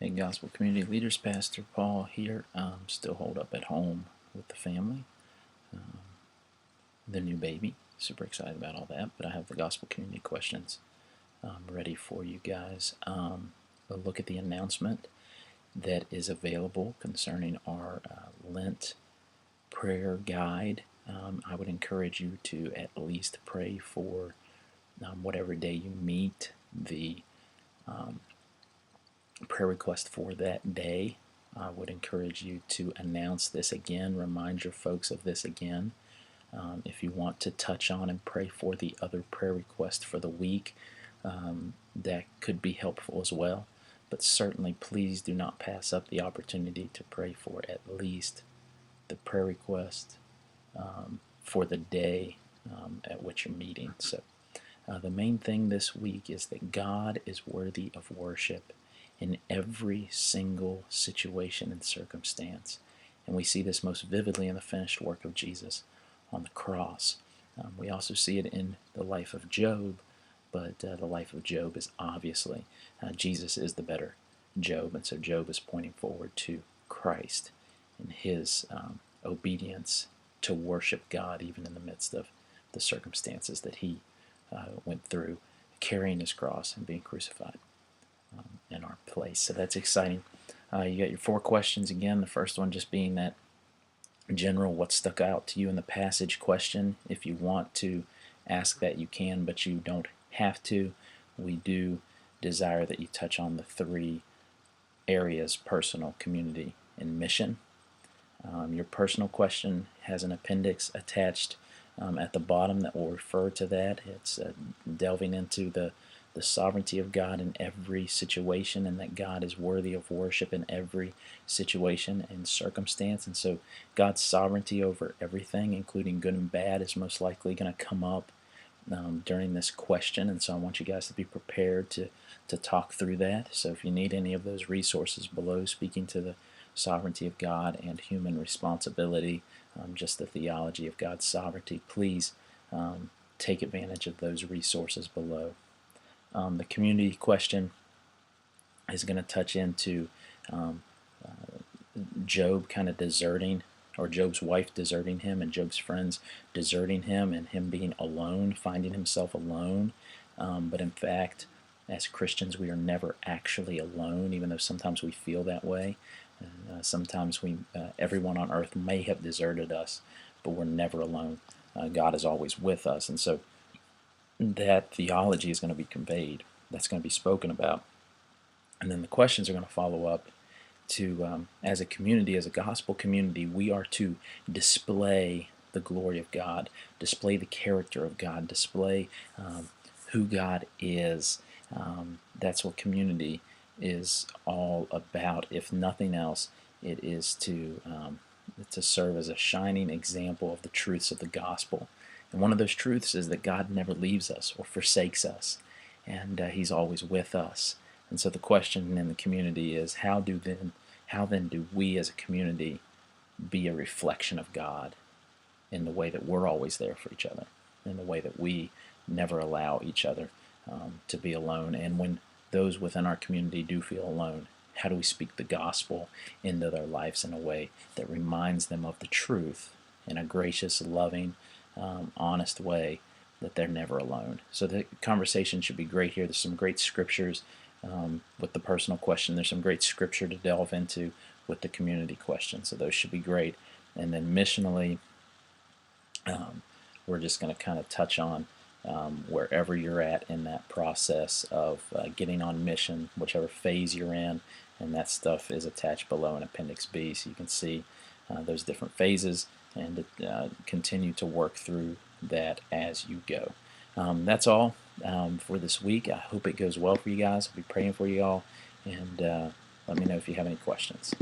Hey, Gospel Community Leaders, Pastor Paul here. Still holed up at home with the family, um, the new baby. Super excited about all that, but I have the Gospel Community questions ready for you guys. We'll look at the announcement that is available concerning our Lent prayer guide. I would encourage you to at least pray for whatever day you meet the um, prayer request for that day. I would encourage you to announce this again, remind your folks of this again. If you want to touch on and pray for the other prayer request for the week, that could be helpful as well. But certainly, please do not pass up the opportunity to pray for at least the prayer request for the day at which you're meeting. So, the main thing this week is that God is worthy of worship in every single situation and circumstance. And we see this most vividly in the finished work of Jesus on the cross. We also see it in the life of Job, but the life of Job is obviously, Jesus is the better Job, and so Job is pointing forward to Christ and his obedience to worship God even in the midst of the circumstances that he went through, carrying his cross and being crucified in our place. So that's exciting. You got your 4 questions again. The first one just being that general, what stuck out to you in the passage question. If you want to ask that, you can, but you don't have to. We do desire that you touch on the 3 areas: personal, community, and mission. Your personal question has an appendix attached at the bottom that will refer to that. It's delving into the sovereignty of God in every situation, and that God is worthy of worship in every situation and circumstance. And so God's sovereignty over everything, including good and bad, is most likely going to come up during this question. And so I want you guys to be prepared to talk through that. So if you need any of those resources below, speaking to the sovereignty of God and human responsibility, just the theology of God's sovereignty, please take advantage of those resources below. The community question is going to touch into Job kind of deserting, or Job's wife deserting him, and Job's friends deserting him, and him being alone, finding himself alone. But in fact, as Christians, we are never actually alone, even though sometimes we feel that way. Sometimes everyone on earth may have deserted us, but we're never alone. God is always with us, and so that theology is going to be conveyed. That's going to be spoken about. And then the questions are going to follow up to, as a community, as a gospel community, we are to display the glory of God, display the character of God, display who God is. That's what community is all about. If nothing else, it is to serve as a shining example of the truths of the gospel. And one of those truths is that God never leaves us or forsakes us, and He's always with us. And so the question in the community is, how then do we as a community be a reflection of God in the way that we're always there for each other, in the way that we never allow each other to be alone, and when those within our community do feel alone, how do we speak the gospel into their lives in a way that reminds them of the truth in a gracious, loving, honest way, that they're never alone. So the conversation should be great here. There's some great scriptures with the personal question. There's some great scripture to delve into with the community question. So those should be great. And then missionally, we're just going to kind of touch on wherever you're at in that process of getting on mission, whichever phase you're in, and that stuff is attached below in Appendix B, so you can see those different phases and continue to work through that as you go. That's all for this week. I hope it goes well for you guys. I'll be praying for you all, and let me know if you have any questions.